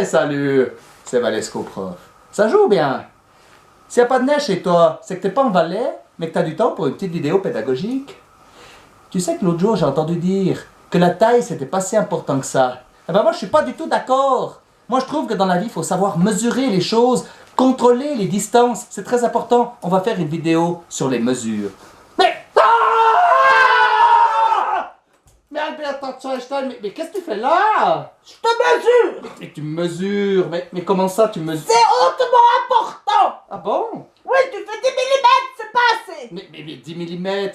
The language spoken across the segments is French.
Hey, salut, c'est Valesco Prof. Ça joue bien. S'il n'y a pas de neige chez toi, c'est que t'es pas en Valais, mais que tu as du temps pour une petite vidéo pédagogique. Tu sais que l'autre jour, j'ai entendu dire que la taille, c'était pas si important que ça. Eh ben moi, je suis pas du tout d'accord. Moi, je trouve que dans la vie, il faut savoir mesurer les choses, contrôler les distances. C'est très important. On va faire une vidéo sur les mesures. Mais... Mais Albert Einstein, mais qu'est-ce que tu fais là? Je te mesure! Mais tu mesures, mais comment ça tu mesures? C'est hautement important! Ah bon? Oui, tu fais 10 mm, c'est pas assez! Mais 10 mm, mais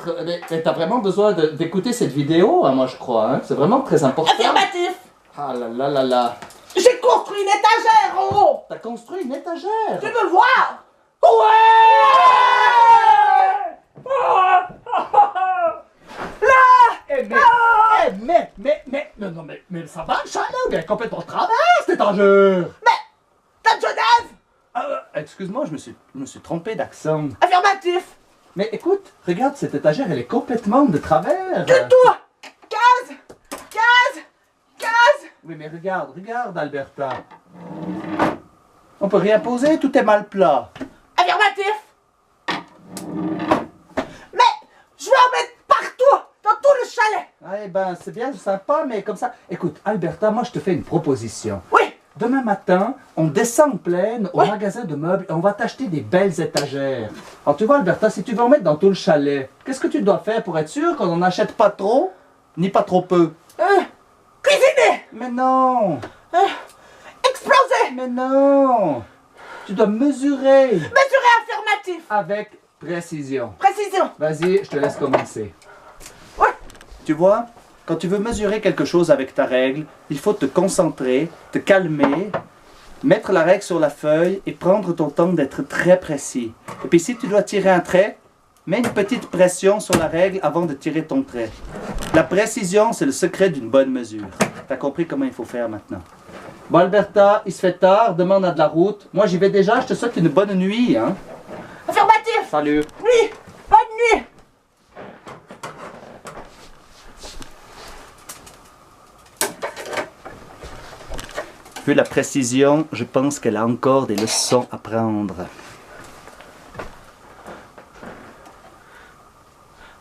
t'as vraiment besoin d'écouter cette vidéo, hein, moi je crois, hein? C'est vraiment très important. Affirmatif! Ah là là là là. J'ai construit une étagère en haut! T'as construit une étagère? Tu veux voir? Ouais! Mais ça va, le chat, là? Il est complètement travers, cette étagère! Mais, t'as de Genève? Excuse-moi, je me suis trompé d'accent. Affirmatif! Mais écoute, regarde, cette étagère, elle est complètement de travers. Que toi! 15! 15! 15! Oui, mais regarde, Alberta. On peut rien poser, tout est mal plat. Affirmatif! Mais, je vais en mettre partout! Dans tout le chalet! Eh ben, c'est bien sympa, mais comme ça... Écoute, Alberta, moi, je te fais une proposition. Oui! Demain matin, on descend en plaine au Ouais. magasin de meubles et on va t'acheter des belles étagères. Alors, tu vois, Alberta, si tu veux en mettre dans tout le chalet, qu'est-ce que tu dois faire pour être sûr qu'on n'en achète pas trop, ni pas trop peu? Cuisiner! Mais non! Exploser! Mais non! Tu dois mesurer Mesurer affirmatif! avec précision. Précision! Vas-y, je te laisse commencer. Ouais! Tu vois, quand tu veux mesurer quelque chose avec ta règle, il faut te concentrer, te calmer, mettre la règle sur la feuille et prendre ton temps d'être très précis. Et puis si tu dois tirer un trait, mets une petite pression sur la règle avant de tirer ton trait. La précision, c'est le secret d'une bonne mesure. T'as compris comment il faut faire maintenant? Bon Alberta, il se fait tard, demain on a de la route. Moi j'y vais déjà, je te souhaite une bonne nuit, hein? Affirmatif! Salut! Nuit! Bonne nuit! Vu la précision, je pense qu'elle a encore des leçons à prendre.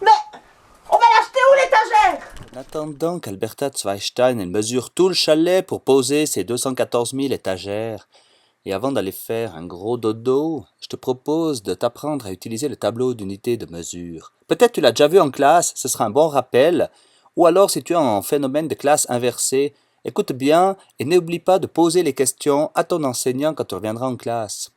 Mais, on va l'acheter où l'étagère? En attendant qu'Alberta Zweistein elle mesure tout le chalet pour poser ses 214 000 étagères, et avant d'aller faire un gros dodo, je te propose de t'apprendre à utiliser le tableau d'unité de mesure. Peut-être tu l'as déjà vu en classe, ce sera un bon rappel, ou alors si tu es en phénomène de classe inversée, écoute bien et n'oublie pas de poser les questions à ton enseignant quand tu reviendras en classe.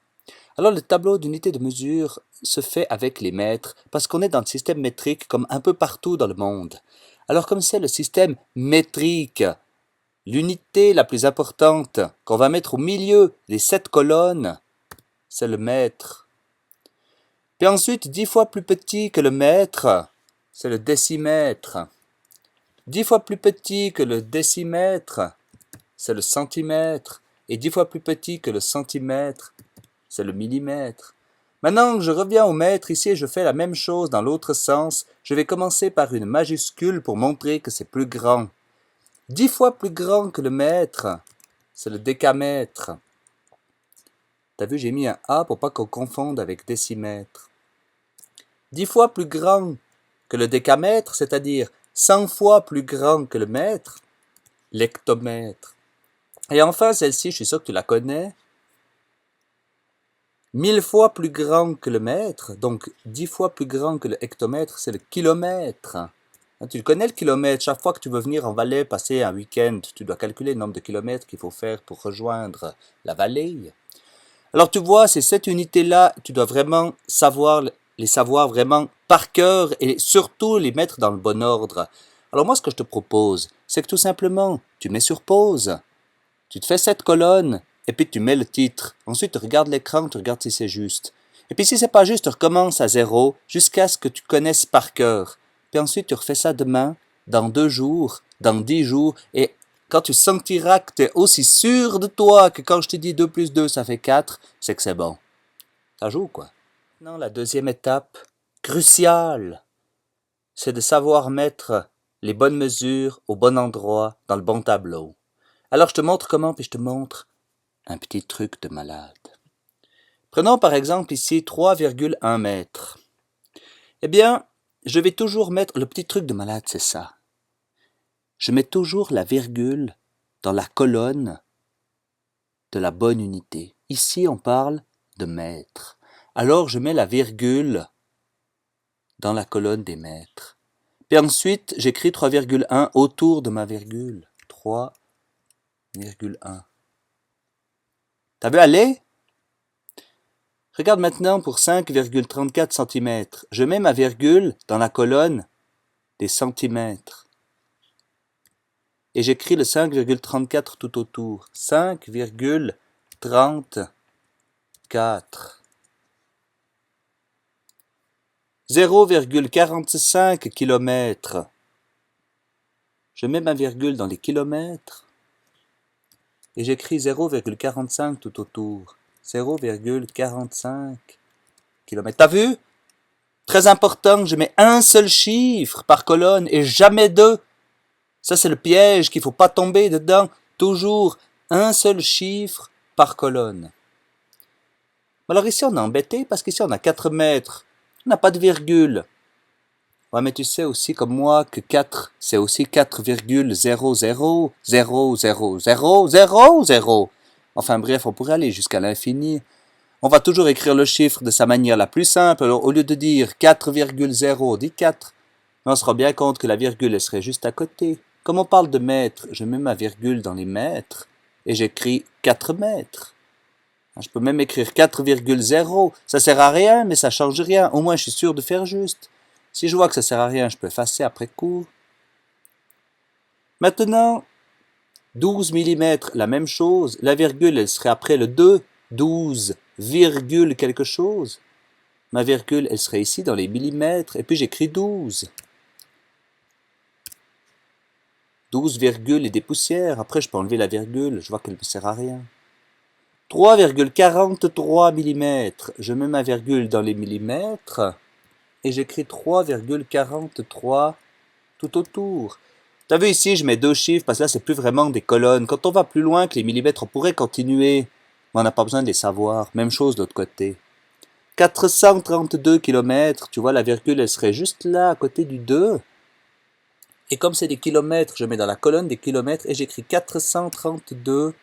Alors le tableau d'unité de mesure se fait avec les mètres, parce qu'on est dans le système métrique comme un peu partout dans le monde. Alors comme c'est le système métrique, l'unité la plus importante qu'on va mettre au milieu des 7 colonnes, c'est le mètre. Puis ensuite, 10 fois plus petit que le mètre, c'est le décimètre. 10 fois plus petit que le décimètre, c'est le centimètre. Et 10 fois plus petit que le centimètre, c'est le millimètre. Maintenant que je reviens au mètre, ici je fais la même chose dans l'autre sens. Je vais commencer par une majuscule pour montrer que c'est plus grand. 10 fois plus grand que le mètre, c'est le décamètre. T'as vu, j'ai mis un A pour pas qu'on confonde avec décimètre. 10 fois plus grand que le décamètre, c'est-à-dire 100 fois plus grand que le mètre, l'hectomètre. Et enfin, celle-ci, je suis sûr que tu la connais. 1000 fois plus grand que le mètre, donc 10 fois plus grand que le hectomètre, c'est le kilomètre. Tu le connais le kilomètre, chaque fois que tu veux venir en Valais passer un week-end, tu dois calculer le nombre de kilomètres qu'il faut faire pour rejoindre la vallée. Alors tu vois, c'est cette unité-là, tu dois vraiment les savoir vraiment par cœur et surtout les mettre dans le bon ordre. Alors moi, ce que je te propose, c'est que tout simplement, tu mets sur pause, tu te fais 7 colonnes, et puis tu mets le titre. Ensuite, tu regardes l'écran, tu regardes si c'est juste. Et puis si c'est pas juste, tu recommences à 0 jusqu'à ce que tu connaisses par cœur. Puis ensuite, tu refais ça demain, dans 2 jours, dans 10 jours, et quand tu sentiras que tu es aussi sûr de toi que quand je te dis 2 plus 2, ça fait 4, c'est que c'est bon. Ça joue, quoi. Maintenant, la deuxième étape, cruciale, c'est de savoir mettre les bonnes mesures au bon endroit, dans le bon tableau. Alors, je te montre comment, puis je te montre un petit truc de malade. Prenons par exemple ici 3,1 mètres. Eh bien, je vais toujours mettre... Le petit truc de malade, c'est ça. Je mets toujours la virgule dans la colonne de la bonne unité. Ici, on parle de mètres. Alors, je mets la virgule dans la colonne des mètres. Puis ensuite, j'écris 3,1 autour de ma virgule. 3,1. T'as vu aller? Regarde maintenant pour 5,34 cm. Je mets ma virgule dans la colonne des centimètres. Et j'écris le 5,34 tout autour. 5,34. 0,45 km. Je mets ma virgule dans les kilomètres et j'écris 0,45 tout autour. 0,45 km. T'as vu? Très important, je mets un seul chiffre par colonne et jamais deux. Ça, c'est le piège qu'il ne faut pas tomber dedans. Toujours un seul chiffre par colonne. Alors ici, on est embêté parce qu'ici, on a 4 mètres. On n'a pas de virgule. Ouais, mais tu sais aussi comme moi que 4, c'est aussi 4,00000000. Enfin bref, on pourrait aller jusqu'à l'infini. On va toujours écrire le chiffre de sa manière la plus simple. Alors au lieu de dire 4,0, dis 4. Mais on se rend bien compte que la virgule, elle serait juste à côté. Comme on parle de mètres, je mets ma virgule dans les mètres et j'écris 4 mètres. Je peux même écrire 4,0. Ça sert à rien, mais ça change rien. Au moins, je suis sûr de faire juste. Si je vois que ça sert à rien, je peux effacer après coup. Maintenant, 12 mm, la même chose. La virgule, elle serait après le 2. 12, virgule quelque chose. Ma virgule, elle serait ici dans les millimètres. Et puis j'écris 12. 12 virgules et des poussières. Après, je peux enlever la virgule. Je vois qu'elle ne sert à rien. 3,43 mm. Je mets ma virgule dans les millimètres et j'écris 3,43 tout autour. Tu as vu ici, je mets deux chiffres parce que là, c'est plus vraiment des colonnes. Quand on va plus loin que les millimètres, on pourrait continuer, mais on n'a pas besoin de les savoir. Même chose de l'autre côté. 432 km, tu vois, la virgule, elle serait juste là, à côté du 2. Et comme c'est des kilomètres, je mets dans la colonne des kilomètres et j'écris 432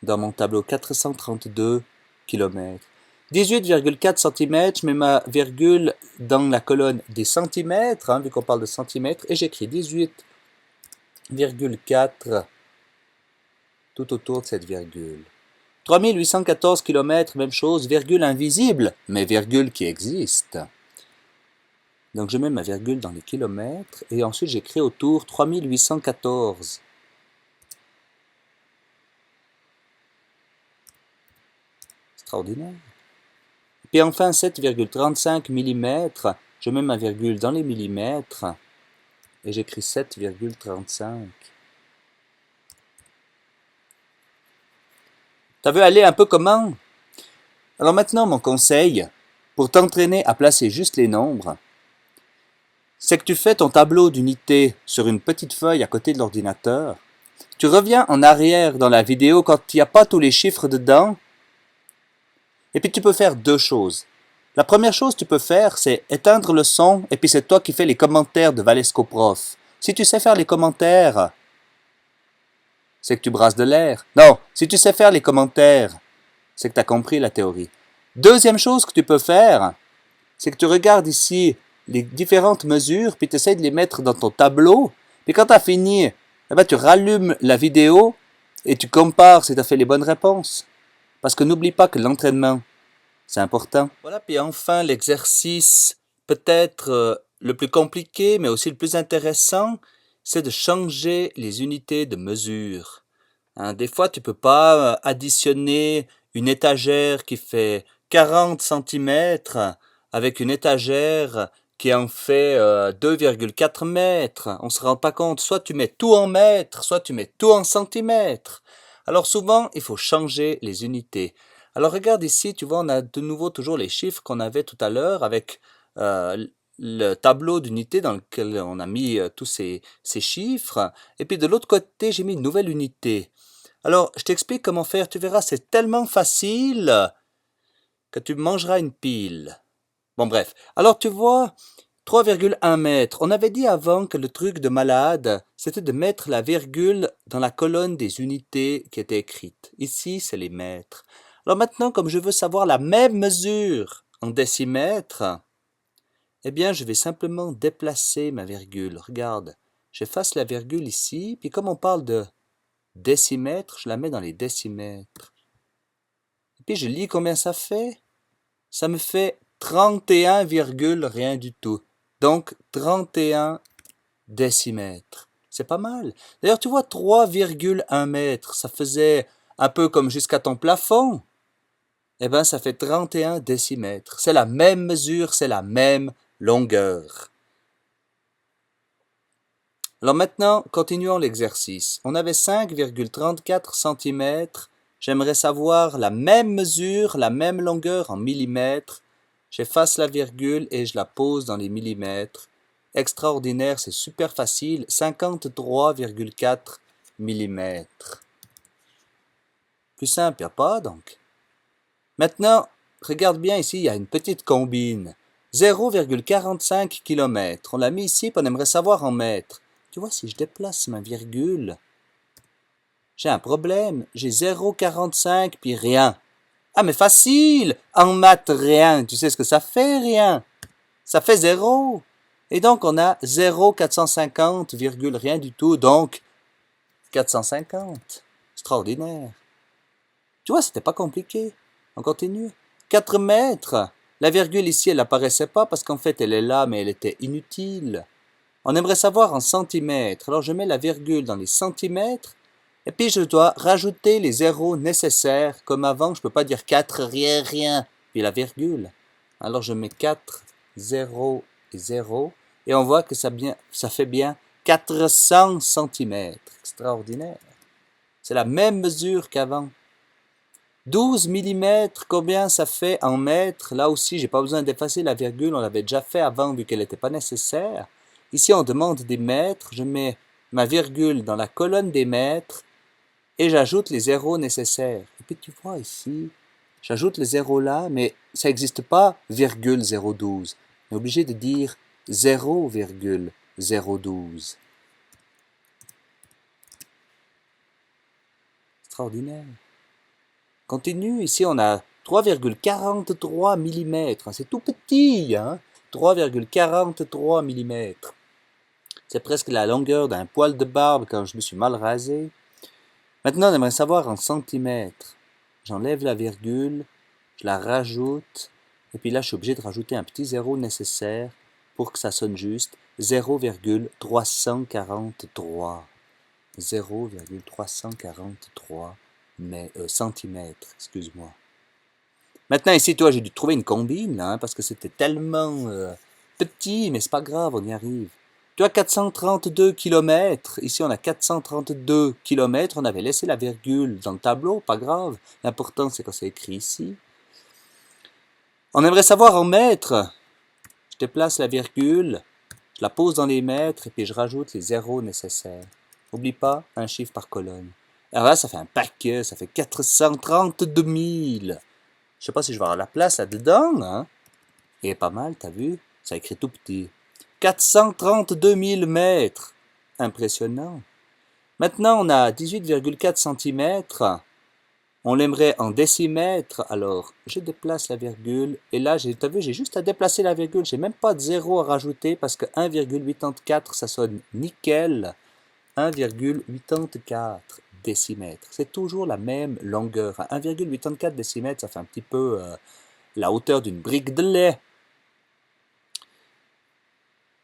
dans mon tableau, 432 km. 18,4 cm, je mets ma virgule dans la colonne des centimètres, vu qu'on parle de centimètres, et j'écris 18,4 tout autour de cette virgule. 3814 km, même chose, virgule invisible, mais virgule qui existe. Donc je mets ma virgule dans les kilomètres, et ensuite j'écris autour 3814. Extraordinaire. Puis enfin 7,35 mm, je mets ma virgule dans les millimètres et j'écris 7,35. T'as vu aller un peu comment? Alors maintenant mon conseil, pour t'entraîner à placer juste les nombres, c'est que tu fais ton tableau d'unité sur une petite feuille à côté de l'ordinateur. Tu reviens en arrière dans la vidéo quand il n'y a pas tous les chiffres dedans. Et puis tu peux faire deux choses. La première chose que tu peux faire, c'est éteindre le son, et puis c'est toi qui fais les commentaires de Valesco Prof. Si tu sais faire les commentaires, c'est que tu brasses de l'air. Non, si tu sais faire les commentaires, c'est que tu as compris la théorie. Deuxième chose que tu peux faire, c'est que tu regardes ici les différentes mesures, puis tu essaies de les mettre dans ton tableau, puis quand tu as fini, eh ben, tu rallumes la vidéo et tu compares si tu as fait les bonnes réponses. Parce que n'oublie pas que l'entraînement, c'est important. Voilà, puis enfin l'exercice peut-être le plus compliqué, mais aussi le plus intéressant, c'est de changer les unités de mesure. Des fois, tu ne peux pas additionner une étagère qui fait 40 cm avec une étagère qui en fait 2,4 mètres. On ne se rend pas compte. Soit tu mets tout en mètres, soit tu mets tout en centimètres. Alors souvent, il faut changer les unités. Alors regarde ici, tu vois, on a de nouveau toujours les chiffres qu'on avait tout à l'heure avec le tableau d'unités dans lequel on a mis tous ces chiffres. Et puis de l'autre côté, j'ai mis une nouvelle unité. Alors, je t'explique comment faire, tu verras, c'est tellement facile que tu mangeras une pile. Bon, bref. Alors, tu vois, 3,1 mètres. On avait dit avant que le truc de malade, c'était de mettre la virgule dans la colonne des unités qui étaient écrites. Ici, c'est les mètres. Alors maintenant, comme je veux savoir la même mesure en décimètres, eh bien, je vais simplement déplacer ma virgule. Regarde, j'efface la virgule ici, puis comme on parle de décimètres, je la mets dans les décimètres. Et puis je lis combien ça fait. Ça me fait 31, rien du tout. Donc 31 décimètres. C'est pas mal. D'ailleurs, tu vois, 3,1 mètres, ça faisait un peu comme jusqu'à ton plafond. Eh bien, ça fait 31 décimètres. C'est la même mesure, c'est la même longueur. Alors maintenant, continuons l'exercice. On avait 5,34 cm. J'aimerais savoir la même mesure, la même longueur en millimètres. J'efface la virgule et je la pose dans les millimètres. Extraordinaire, c'est super facile. 53,4 mm. Plus simple, il n'y a pas donc. Maintenant, regarde bien ici, il y a une petite combine. 0,45 km. On l'a mis ici, puis on aimerait savoir en mètres. Tu vois, si je déplace ma virgule, j'ai un problème. J'ai 0,45 puis rien. Ah, mais facile! En maths, rien. Tu sais ce que ça fait, rien? Ça fait 0. Et donc, on a 0,450, rien du tout. Donc, 450. Extraordinaire. Tu vois, c'était pas compliqué. On continue. 4 mètres. La virgule ici, elle n'apparaissait pas parce qu'en fait, elle est là, mais elle était inutile. On aimerait savoir en centimètres. Alors, je mets la virgule dans les centimètres. Et puis, je dois rajouter les zéros nécessaires. Comme avant, je ne peux pas dire 4, rien, rien. Puis la virgule. Alors, je mets 4, 0 et 0. Et on voit que ça fait bien 400 centimètres. Extraordinaire. C'est la même mesure qu'avant. 12 mm, combien ça fait en mètres? Là aussi, j'ai pas besoin d'effacer la virgule, on l'avait déjà fait avant vu qu'elle n'était pas nécessaire. Ici, on demande des mètres, je mets ma virgule dans la colonne des mètres et j'ajoute les zéros nécessaires. Et puis tu vois ici, j'ajoute les zéros là, mais ça n'existe pas virgule 012. On est obligé de dire 0,012. Extraordinaire. Continue, ici on a 3,43 mm, c'est tout petit, hein? 3,43 mm. C'est presque la longueur d'un poil de barbe quand je me suis mal rasé. Maintenant, on aimerait savoir en centimètres. J'enlève la virgule, je la rajoute, et puis là, je suis obligé de rajouter un petit zéro nécessaire pour que ça sonne juste. 0,343. 0,343 centimètres, excuse-moi. Maintenant, ici, toi, j'ai dû trouver une combine, là, hein, parce que c'était tellement petit, mais c'est pas grave, on y arrive. Tu as 432 km. Ici, on a 432 km. On avait laissé la virgule dans le tableau, pas grave. L'important, c'est quand c'est écrit ici. On aimerait savoir en mètres. Je déplace la virgule, je la pose dans les mètres, et puis je rajoute les zéros nécessaires. N'oublie pas, un chiffre par colonne. Alors là, ça fait un paquet, ça fait 432 000. Je sais pas si je vais avoir la place là-dedans, hein. Et pas mal, t'as vu? Ça écrit tout petit. 432 000 mètres. Impressionnant. Maintenant, on a 18,4 cm. On l'aimerait en décimètres. Alors, je déplace la virgule. Et là, t'as vu, j'ai juste à déplacer la virgule. J'ai même pas de zéro à rajouter parce que 1,84, ça sonne nickel. 1,84 décimètres. C'est toujours la même longueur. 1,84 décimètres, ça fait un petit peu la hauteur d'une brique de lait.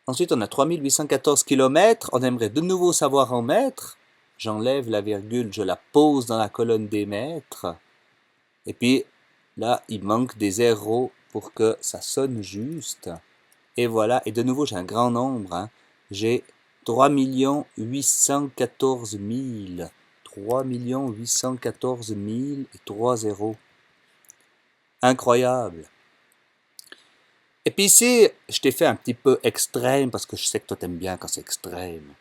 Ensuite, on a 3814 km. On aimerait de nouveau savoir en mètres. J'enlève la virgule, je la pose dans la colonne des mètres. Et puis, là, il manque des zéros pour que ça sonne juste. Et voilà, et de nouveau, j'ai un grand nombre. Hein. J'ai 3 814 000. 3 814 000 et 3 zéros. Incroyable. Et puis ici, je t'ai fait un petit peu extrême parce que je sais que toi t'aimes bien quand c'est extrême.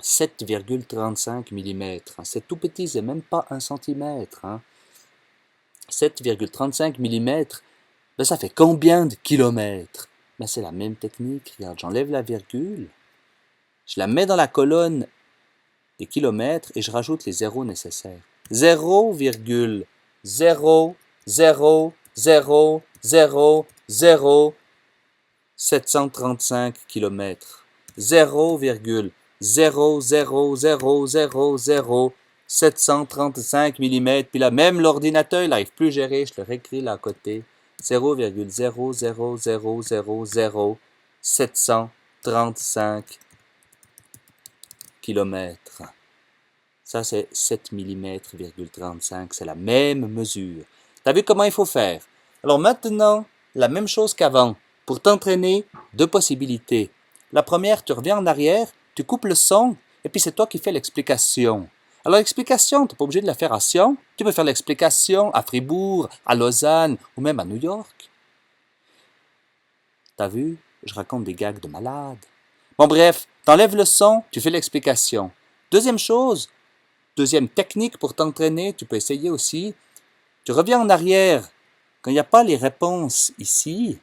7,35 mm. C'est tout petit, c'est même pas 1 centimètre. 7,35 mm, ben ça fait combien de kilomètres? Ben c'est la même technique, regarde, j'enlève la virgule, je la mets dans la colonne des kilomètres et je rajoute les zéros nécessaires. 0,000000735 km. 0,0000735 mm. Puis là, même l'ordinateur, il n'arrive plus à gérer, je le réécris là à côté. 0,0000735 km. Ça, c'est 7 mm,35. C'est la même mesure. Tu as vu comment il faut faire? Alors maintenant, la même chose qu'avant. Pour t'entraîner, deux possibilités. La première, tu reviens en arrière, tu coupes le son, et puis c'est toi qui fais l'explication. Alors l'explication, tu n'es pas obligé de la faire à Sion. Tu peux faire l'explication à Fribourg, à Lausanne, ou même à New York. T'as vu? Je raconte des gags de malade. Bon bref, t'enlèves le son, tu fais l'explication. Deuxième chose, deuxième technique pour t'entraîner, tu peux essayer aussi. Tu reviens en arrière. Quand il n'y a pas les réponses ici,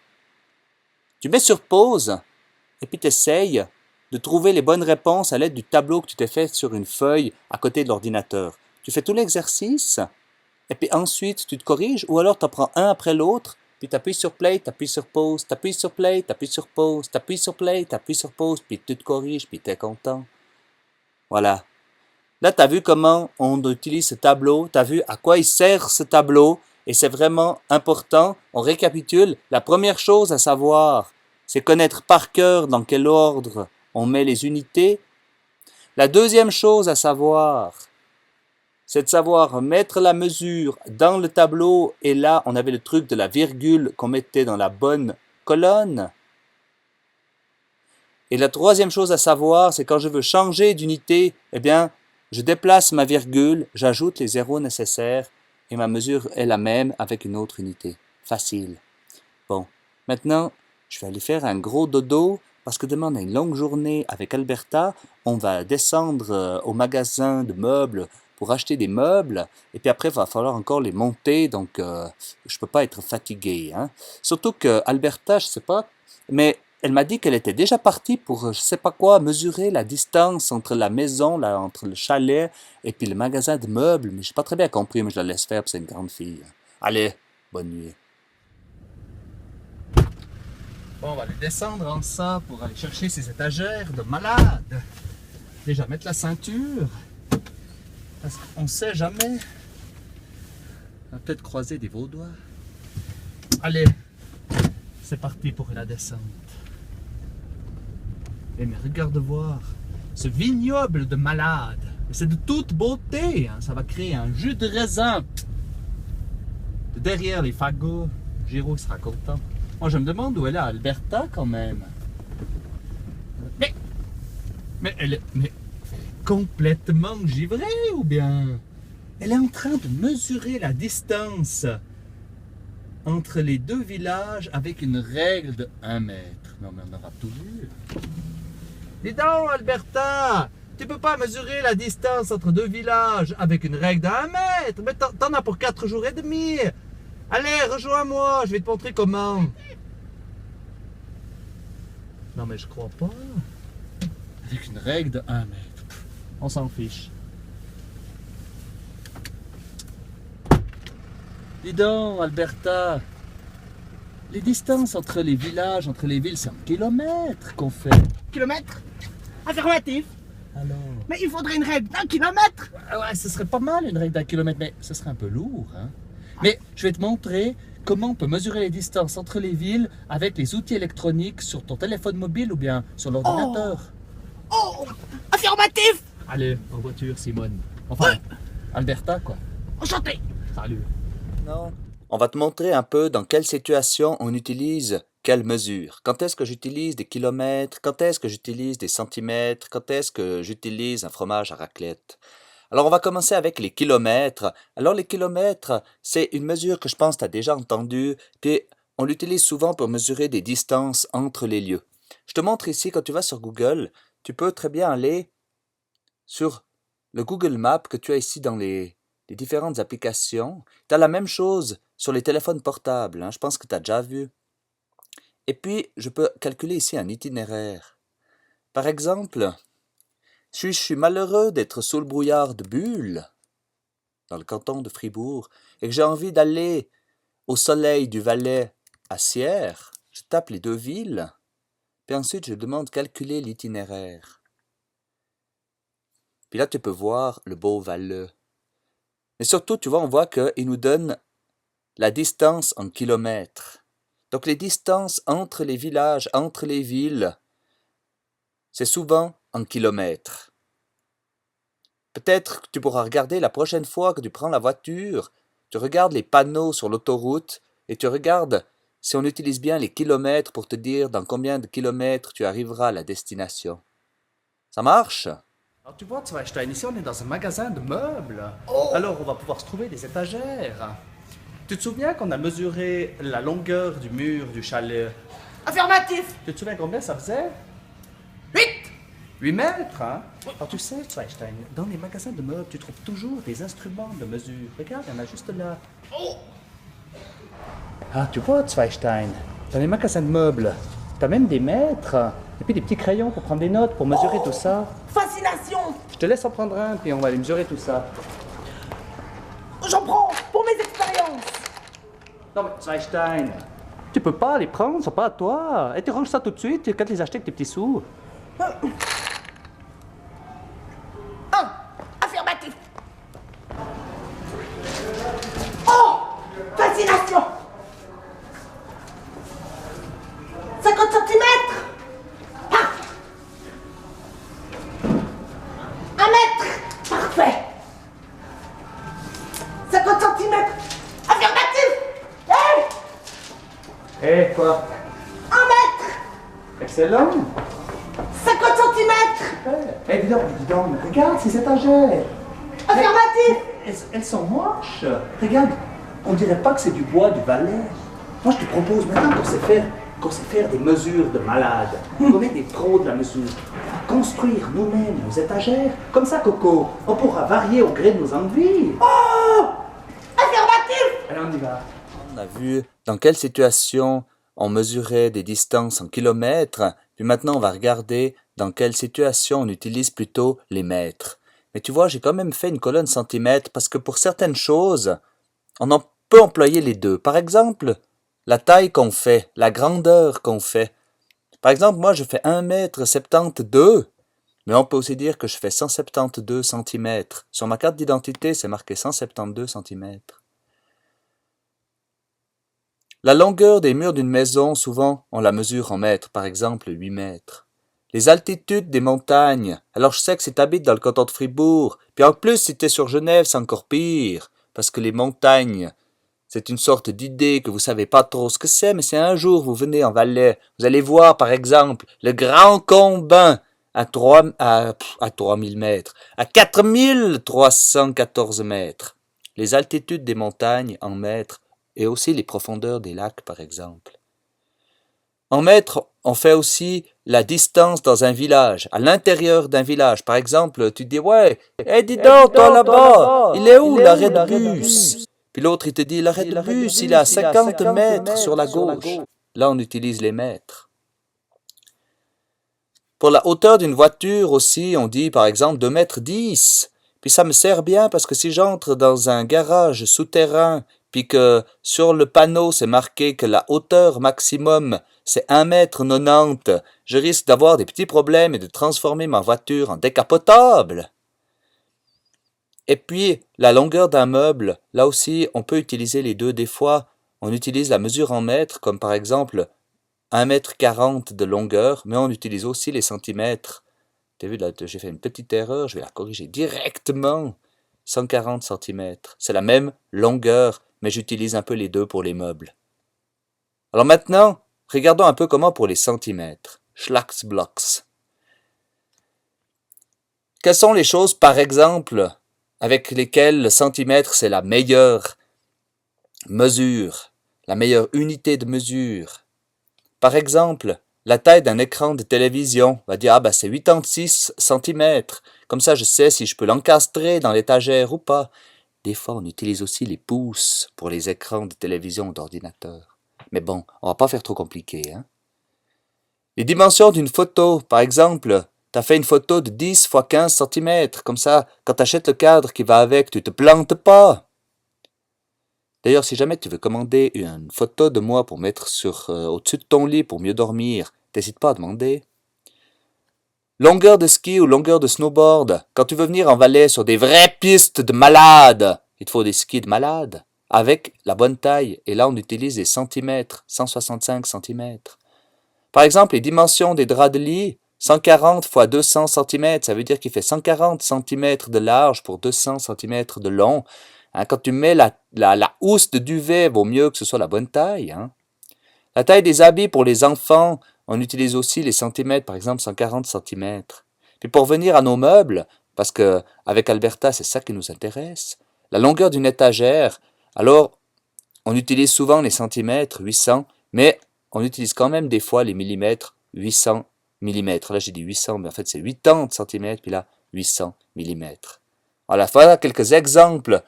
tu mets sur pause et puis tu essayes de trouver les bonnes réponses à l'aide du tableau que tu t'es fait sur une feuille à côté de l'ordinateur. Tu fais tout l'exercice et puis ensuite tu te corriges ou alors tu en prends un après l'autre, puis tu appuies sur play, tu appuies sur pause, tu appuies sur play, tu appuies sur pause, tu appuies sur play, tu appuies sur pause, puis tu te corriges, puis tu es content. Voilà. Là, tu as vu comment on utilise ce tableau, tu as vu à quoi il sert ce tableau, et c'est vraiment important. On récapitule. La première chose à savoir, c'est connaître par cœur dans quel ordre on met les unités. La deuxième chose à savoir, c'est de savoir mettre la mesure dans le tableau, et là, on avait le truc de la virgule qu'on mettait dans la bonne colonne. Et la troisième chose à savoir, c'est quand je veux changer d'unité, eh bien, je déplace ma virgule, j'ajoute les zéros nécessaires et ma mesure est la même avec une autre unité. Facile. Bon, maintenant, je vais aller faire un gros dodo parce que demain on a une longue journée avec Alberta. On va descendre au magasin de meubles pour acheter des meubles et puis après il va falloir encore les monter donc je ne peux pas être fatigué. Surtout que Alberta, je ne sais pas, mais elle m'a dit qu'elle était déjà partie pour, je sais pas quoi, mesurer la distance entre la maison, là, entre le chalet et puis le magasin de meubles. Mais j'ai pas très bien compris, mais je la laisse faire, puis c'est une grande fille. Allez, bonne nuit. Bon, on va aller descendre en ça pour aller chercher ces étagères de malade. Déjà mettre la ceinture, parce qu'on sait jamais. On va peut-être croiser des vaudois. Allez, c'est parti pour la descente. Eh mais regarde voir, ce vignoble de malade, c'est de toute beauté, ça va créer un jus de raisin. Derrière les fagots, Giro sera content. Moi je me demande où elle est Alberta quand même. Mais elle est complètement givrée ou bien elle est en train de mesurer la distance entre les deux villages avec une règle de 1 mètre. Non mais on aura tout vu. Dis donc, Alberta, tu peux pas mesurer la distance entre deux villages avec une règle d'1 mètre. Mais t'en as pour 4 jours et demi. Allez, rejoins-moi, je vais te montrer comment. Non mais je crois pas. Avec une règle de 1 mètre. On s'en fiche. Dis donc, Alberta, les distances entre les villages, entre les villes, c'est en kilomètres qu'on fait. Kilomètre? Affirmatif. Alors... Mais il faudrait une règle d'1 kilomètre. Ouais, ce serait pas mal une règle d'1 kilomètre, mais ce serait un peu lourd. Mais je vais te montrer comment on peut mesurer les distances entre les villes avec les outils électroniques sur ton téléphone mobile ou bien sur l'ordinateur. Oh, affirmatif. Allez, en voiture, Simone. Enfin, Alberta, quoi. Enchanté. Salut. Non. On va te montrer un peu dans quelle situation on utilise quelle mesure. Quand est-ce que j'utilise des kilomètres? Quand est-ce que j'utilise des centimètres? Quand est-ce que j'utilise un fromage à raclette? Alors on va commencer avec les kilomètres. Alors les kilomètres, c'est une mesure que je pense que tu as déjà entendue, puis on l'utilise souvent pour mesurer des distances entre les lieux. Je te montre ici, quand tu vas sur Google, tu peux très bien aller sur le Google Maps que tu as ici dans les différentes applications. Tu as la même chose sur les téléphones portables, je pense que tu as déjà vu. Et puis, je peux calculer ici un itinéraire. Par exemple, si je suis malheureux d'être sous le brouillard de Bulle, dans le canton de Fribourg, et que j'ai envie d'aller au soleil du Valais à Sierre, je tape les deux villes, puis ensuite je demande de calculer l'itinéraire. Puis là, tu peux voir le beau Valais. Mais surtout, tu vois, on voit qu'il nous donne la distance en kilomètres. Donc les distances entre les villages, entre les villes, c'est souvent en kilomètres. Peut-être que tu pourras regarder la prochaine fois que tu prends la voiture, tu regardes les panneaux sur l'autoroute et tu regardes si on utilise bien les kilomètres pour te dire dans combien de kilomètres tu arriveras à la destination. Ça marche? Alors tu vois, Zweistein, ici on est dans un magasin de meubles. Alors on va pouvoir se trouver des étagères. Tu te souviens qu'on a mesuré la longueur du mur du chalet? Affirmatif. Tu te souviens combien ça faisait? 8. 8 mètres, hein? Alors tu sais, Zweistein, dans les magasins de meubles, tu trouves toujours des instruments de mesure. Regarde, il y en a juste là. Ah, tu vois, Zweistein, dans les magasins de meubles, t'as même des mètres. Et puis des petits crayons pour prendre des notes, pour mesurer tout ça. Fascination. Je te laisse en prendre un, puis on va aller mesurer tout ça. J'en prends pour mes expériences. Non mais, Zweistein, tu peux pas les prendre, ils sont pas à toi. Et tu ranges ça tout de suite, tu vas les acheter avec tes petits sous. 1. Affirmatif. Oh. Fascination. 50 centimètres. 1 mètre. Parfait. 50 centimètres. Affirmatif. Eh, quoi? 1 mètre. Excellent. 50 centimètres. Eh, dis donc, mais regarde ces étagères. Affirmatif. Elles sont moches. Regarde, on dirait pas que c'est du bois du Valais. Moi, je te propose maintenant qu'on sait faire des mesures de malades. Qu'on est des pros de la mesure. Construire nous-mêmes nos étagères. Comme ça, Coco, on pourra varier au gré de nos envies. Affirmatif. Allez, on y va. On a vu dans quelle situation on mesurait des distances en kilomètres, puis maintenant on va regarder dans quelle situation on utilise plutôt les mètres. Mais tu vois, j'ai quand même fait une colonne centimètres parce que pour certaines choses, on en peut employer les deux. Par exemple, la taille qu'on fait, la grandeur qu'on fait. Par exemple, moi je fais 1,72 m, mais on peut aussi dire que je fais 172 cm. Sur ma carte d'identité, c'est marqué 172 cm. La longueur des murs d'une maison, souvent, on la mesure en mètres, par exemple 8 mètres. Les altitudes des montagnes, alors je sais que si t'habites dans le canton de Fribourg, puis en plus si t'es sur Genève, c'est encore pire, parce que les montagnes, c'est une sorte d'idée que vous savez pas trop ce que c'est, mais si un jour vous venez en Valais, vous allez voir par exemple le Grand Combin à 3000 mètres, à 4314 mètres. Les altitudes des montagnes en mètres, et aussi les profondeurs des lacs, par exemple. En mètres, on fait aussi la distance dans un village, à l'intérieur d'un village. Par exemple, tu dis, ouais, dis donc, toi là-bas, il est où l'arrêt de bus? Puis l'autre, il te dit, l'arrêt de bus, il est à 50 mètres sur la gauche. Là, on utilise les mètres. Pour la hauteur d'une voiture aussi, on dit, par exemple, 2,10 m. Puis ça me sert bien parce que si j'entre dans un garage souterrain, puis que sur le panneau c'est marqué que la hauteur maximum c'est 1,90 m, je risque d'avoir des petits problèmes et de transformer ma voiture en décapotable. Et puis, la longueur d'un meuble, là aussi, on peut utiliser les deux. Des fois, on utilise la mesure en mètres, comme par exemple 1,40 m de longueur, mais on utilise aussi les centimètres. Tu as vu, là, j'ai fait une petite erreur, je vais la corriger directement. 140 cm. C'est la même longueur, mais j'utilise un peu les deux pour les meubles. Alors maintenant, regardons un peu comment pour les centimètres. Schlagsblocks. Quelles sont les choses, par exemple, avec lesquelles le centimètre, c'est la meilleure mesure, la meilleure unité de mesure? Par exemple, la taille d'un écran de télévision. On va dire, ah bah c'est 86 cm. Comme ça, je sais si je peux l'encastrer dans l'étagère ou pas. Des fois, on utilise aussi les pouces pour les écrans de télévision ou d'ordinateur. Mais bon, on va pas faire trop compliqué, hein. Les dimensions d'une photo, par exemple, tu as fait une photo de 10 x 15 cm. Comme ça, quand tu achètes le cadre qui va avec, tu te plantes pas. D'ailleurs, si jamais tu veux commander une photo de moi pour mettre au-dessus de ton lit pour mieux dormir, n'hésite pas à demander. Longueur de ski ou longueur de snowboard. Quand tu veux venir en Valais sur des vraies pistes de malades, il te faut des skis de malades avec la bonne taille. Et là, on utilise des centimètres, 165 cm. Par exemple, les dimensions des draps de lit, 140 x 200 cm, ça veut dire qu'il fait 140 cm de large pour 200 cm de long. Hein, quand tu mets la housse de duvet, vaut mieux que ce soit la bonne taille. Hein. La taille des habits pour les enfants, on utilise aussi les centimètres, par exemple 140 cm. Puis pour venir à nos meubles, parce que avec Alberta, c'est ça qui nous intéresse, la longueur d'une étagère, alors on utilise souvent les centimètres, 800, mais on utilise quand même des fois les millimètres, 800 mm. Là j'ai dit 800, mais en fait c'est 80 cm, puis là 800 mm. Voilà quelques exemples.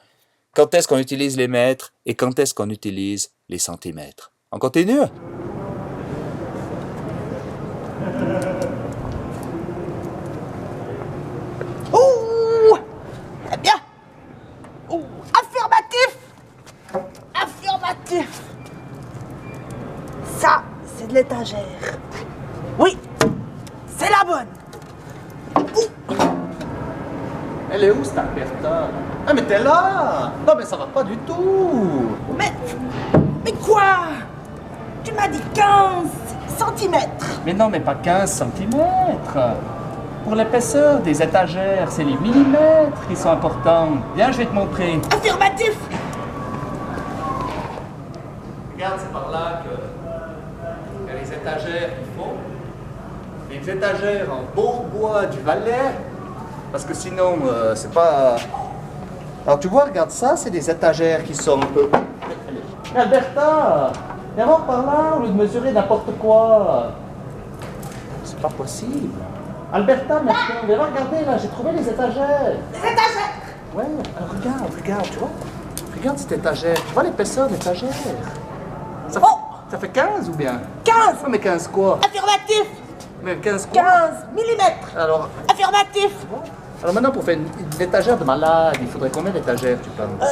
Quand est-ce qu'on utilise les mètres et quand est-ce qu'on utilise les centimètres. On continue? Ouh! Eh bien! Ouh! Affirmatif! Affirmatif! Ça, c'est de l'étagère. Oui, c'est la bonne. Ouh! Elle est où, cette Alberta? Ah, mais t'es là! Non, mais ça va pas du tout! Mais quoi? Tu m'as dit 15 centimètres. Mais non, mais pas 15 cm! Pour l'épaisseur des étagères, c'est les millimètres qui sont importants. Viens, je vais te montrer. Affirmatif! Regarde, c'est par là qu'il y a les étagères qu'il faut. Les étagères en beau bois du Valais. Parce que sinon, c'est pas... Alors tu vois, regarde ça, c'est des étagères qui sont un peu... Mais Alberta, viens voir par là au lieu de mesurer n'importe quoi. C'est pas possible. Alberta, maintenant, viens voir, regardez là, j'ai trouvé les étagères. Les étagères! Ouais, alors regarde, tu vois. Regarde cette étagère, tu vois l'épaisseur de l'étagère. Ça fait 15 ou bien? 15! Ah, mais 15 quoi? Affirmatif! Mais 15 quoi? 15 millimètres! Alors, Affirmatif! alors maintenant, pour faire une étagère de malade, il faudrait combien d'étagères, tu penses?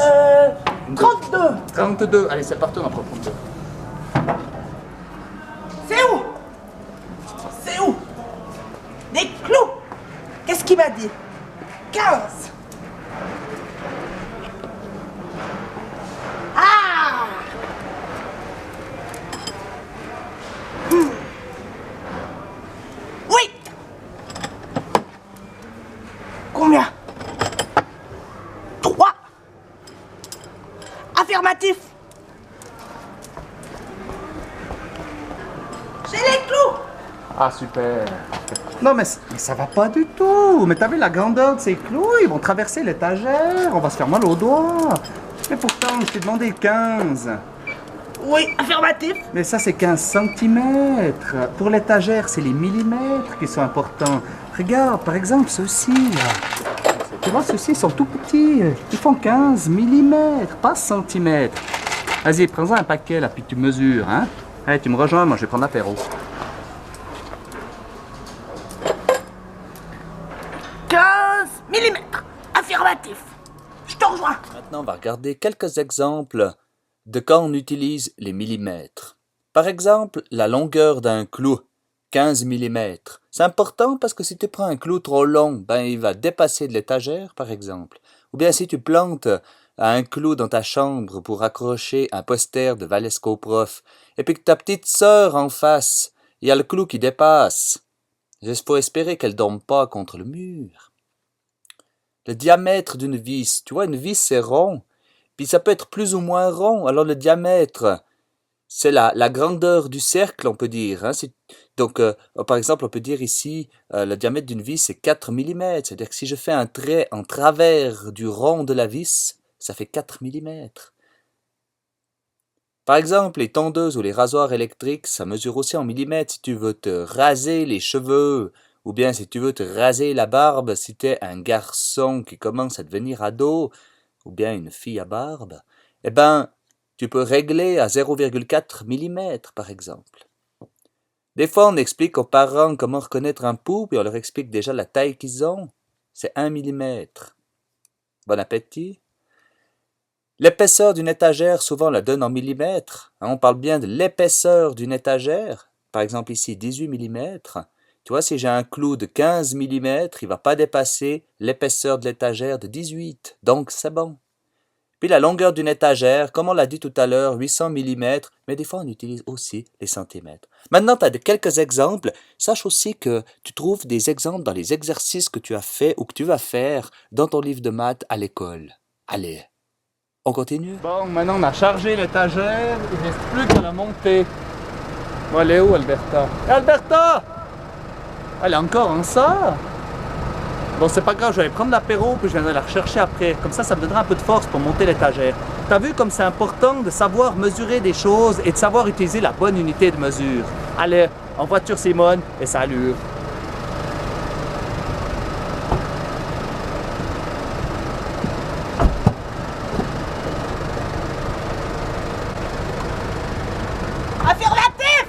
32! 32. Allez, c'est parti, on en prend 32. C'est où? C'est où? Des clous! Qu'est-ce qu'il m'a dit? 15! Ah! Oui! Combien? 3! Affirmatif! J'ai les clous! Ah, super. Non, mais ça va pas du tout. Mais t'as vu la grandeur de ces clous? Ils vont traverser l'étagère. On va se faire mal aux doigts. Mais pourtant, je t'ai demandé 15. Oui, affirmatif! Mais ça, c'est 15 cm. Pour l'étagère, c'est les millimètres qui sont importants. Regarde, par exemple, ceux-ci, là. Tu vois, ceux-ci sont tout petits. Ils font 15 mm, pas centimètres. Vas-y, prends-en un paquet, là, puis tu mesures, hein. Allez, tu me rejoins, moi, je vais prendre l'apéro. 15 millimètres! Affirmatif! Je te rejoins! Maintenant, on va regarder quelques exemples de quand on utilise les millimètres. Par exemple, la longueur d'un clou, 15 mm. C'est important parce que si tu prends un clou trop long, il va dépasser de l'étagère, par exemple. Ou bien si tu plantes un clou dans ta chambre pour accrocher un poster de Valesco Prof, et puis que ta petite sœur en face, il y a le clou qui dépasse. Il faut espérer qu'elle ne dorme pas contre le mur. Le diamètre d'une vis, tu vois, une vis c'est rond, puis ça peut être plus ou moins rond, alors le diamètre, c'est la grandeur du cercle, on peut dire. Hein. Donc, par exemple, on peut dire ici, le diamètre d'une vis, c'est 4 mm. C'est-à-dire que si je fais un trait en travers du rond de la vis, ça fait 4 mm. Par exemple, les tondeuses ou les rasoirs électriques, ça mesure aussi en millimètres si tu veux te raser les cheveux, ou bien si tu veux te raser la barbe si t'es un garçon qui commence à devenir ado, ou bien une fille à barbe, eh ben, tu peux régler à 0,4 mm par exemple. Des fois, on explique aux parents comment reconnaître un pouls, puis on leur explique déjà la taille qu'ils ont. C'est 1 mm. Bon appétit. L'épaisseur d'une étagère, souvent on la donne en millimètres. On parle bien de l'épaisseur d'une étagère. Par exemple ici, 18 mm. Tu vois, si j'ai un clou de 15 mm, il ne va pas dépasser l'épaisseur de l'étagère de 18. Donc c'est bon. Puis la longueur d'une étagère, comme on l'a dit tout à l'heure, 800 mm, mais des fois on utilise aussi les centimètres. Maintenant, tu as quelques exemples. Sache aussi que tu trouves des exemples dans les exercices que tu as fait ou que tu vas faire dans ton livre de maths à l'école. Allez, on continue? Bon, maintenant on a chargé l'étagère, il ne reste plus qu'à la monter. Bon, elle est où, Alberta? Alberta! Elle est encore en ça? Bon, c'est pas grave, je vais aller prendre l'apéro puis je viendrai la rechercher après. Comme ça me donnera un peu de force pour monter l'étagère. T'as vu comme c'est important de savoir mesurer des choses et de savoir utiliser la bonne unité de mesure. Allez, en voiture Simone, et salut! Affirmatif!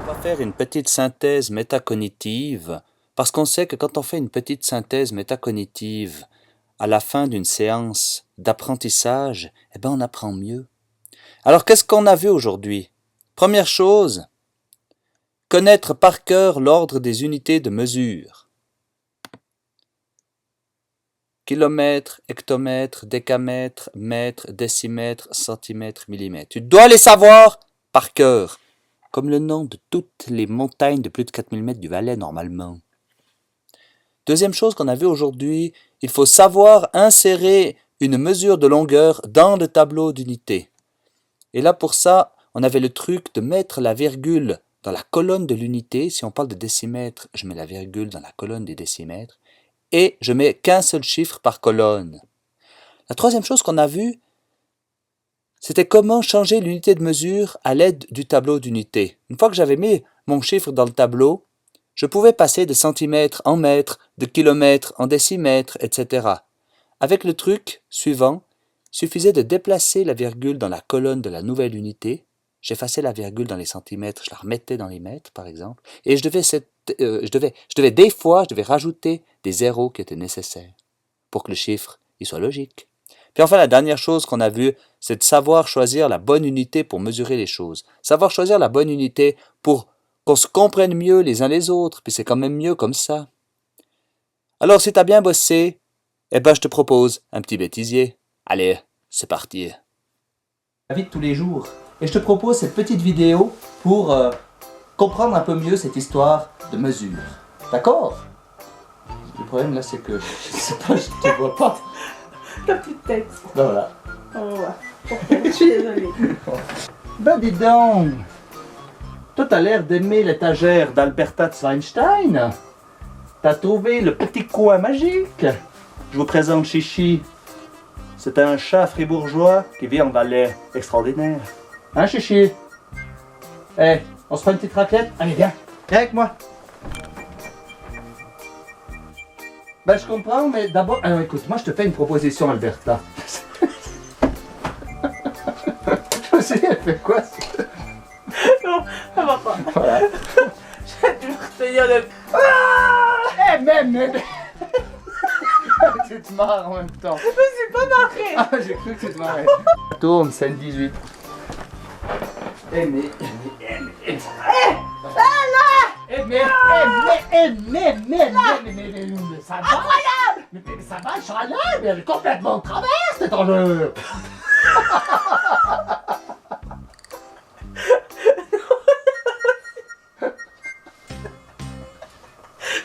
On va faire une petite synthèse métacognitive, parce qu'on sait que quand on fait une petite synthèse métacognitive, à la fin d'une séance d'apprentissage, eh ben on apprend mieux. Alors qu'est-ce qu'on a vu aujourd'hui? Première chose, connaître par cœur l'ordre des unités de mesure. Kilomètre, hectomètre, décamètre, mètre, décimètre, centimètre, millimètre. Tu dois les savoir par cœur, comme le nom de toutes les montagnes de plus de 4000 mètres du Valais normalement. Deuxième chose qu'on a vu aujourd'hui, il faut savoir insérer une mesure de longueur dans le tableau d'unité. Et là pour ça, on avait le truc de mettre la virgule dans la colonne de l'unité. Si on parle de décimètre, je mets la virgule dans la colonne des décimètres. Et je mets qu'un seul chiffre par colonne. La troisième chose qu'on a vue, c'était comment changer l'unité de mesure à l'aide du tableau d'unité. Une fois que j'avais mis mon chiffre dans le tableau, je pouvais passer de centimètres en mètres, de kilomètres en décimètres, etc. Avec le truc suivant, il suffisait de déplacer la virgule dans la colonne de la nouvelle unité. J'effaçais la virgule dans les centimètres, je la remettais dans les mètres, par exemple. Et je devais rajouter des zéros qui étaient nécessaires pour que le chiffre il soit logique. Puis enfin, la dernière chose qu'on a vue, c'est de savoir choisir la bonne unité pour mesurer les choses. Savoir choisir la bonne unité pour qu'on se comprenne mieux les uns les autres, puis c'est quand même mieux comme ça. Alors, si t'as bien bossé, eh ben, je te propose un petit bêtisier. Allez, c'est parti. La vie de tous les jours. Et je te propose cette petite vidéo pour comprendre un peu mieux cette histoire de mesure. D'accord? Le problème là, c'est que je sais pas, je te vois pas. Ta petite tête. Ben voilà. On va voir. Je suis désolée. Ben dis donc, toi t'as l'air d'aimer l'étagère d'Alberta Zweinstein. T'as trouvé le petit coin magique. Je vous présente Chichi. C'est un chat fribourgeois qui vit en Valais. Extraordinaire. Hein, Chichi? Eh, on se prend une petite raclette? Allez, viens. Viens avec moi. Ben, je comprends, mais d'abord... Alors, écoute, moi, je te fais une proposition, Alberta. Je me suis dit, elle fait quoi? Non, ça va pas. Voilà. J'ai dû retenir le... Eh, mais... Tu te marres en même temps. Je me suis pas marrée. Ah, j'ai cru que tu te marrais. Tourne, scène 18. Eh mais ça va. Incroyable. Mais ça va, je suis là, mais elle est complètement de travers cet enjeu.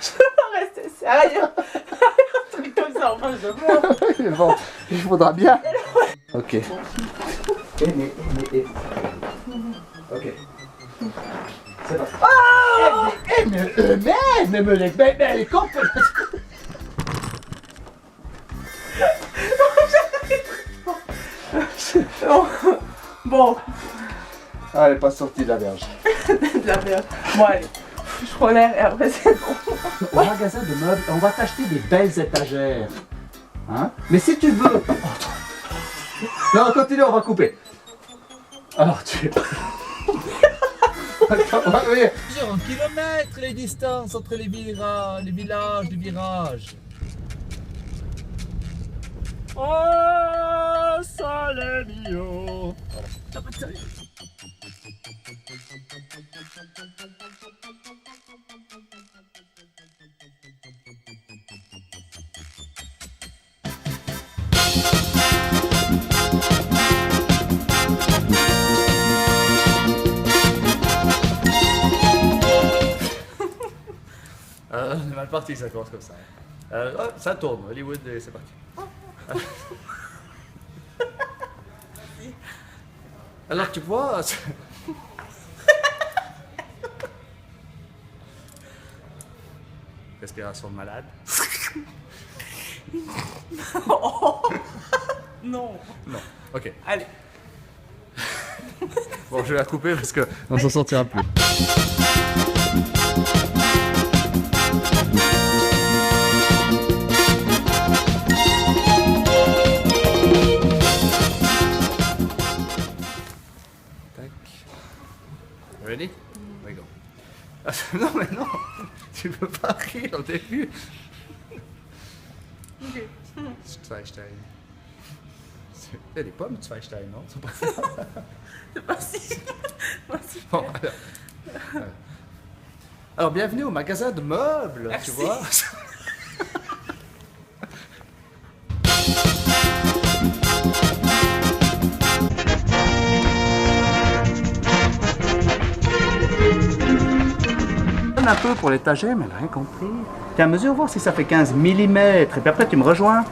Je peux pas rester sérieux. Un truc comme ça, enfin je vois. Bon, il faudra bien. Ok. Ok. C'est parti. Mais elle est complètement... Bon, Ah, elle est pas sortie de la berge. de la merde. Bon, allez. Je prends l'air et après c'est bon. Au magasin de meubles, on va t'acheter des belles étagères. Hein? Mais si tu veux... Non, continue, on va couper. Alors, tu... Attends, on va revenir. En kilomètres les distances entre les villages, les virages. Oh, sole mio. On est mal parti, ça commence comme ça. Ça tourne, Hollywood, et c'est parti. Alors tu vois... Respiration de malade. Non. Non, ok. Allez. Bon, je vais la couper parce qu'on s'en sortira plus. Tac. Ready? We go. Non mais non, tu peux pas rire au début. Ok. Zweistein. Il y a des pommes Zweistein, non? C'est pas C'est pas si. bon, alors, bienvenue au magasin de meubles, Merci. tu vois. Un peu pour l'étagère, mais elle n'a rien compris. T'es à mesure de voir si ça fait 15 mm, et puis après tu me rejoins.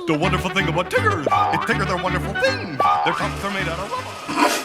The wonderful thing about Tigger is Tigger, they're wonderful things. Their tops are made out of rubber.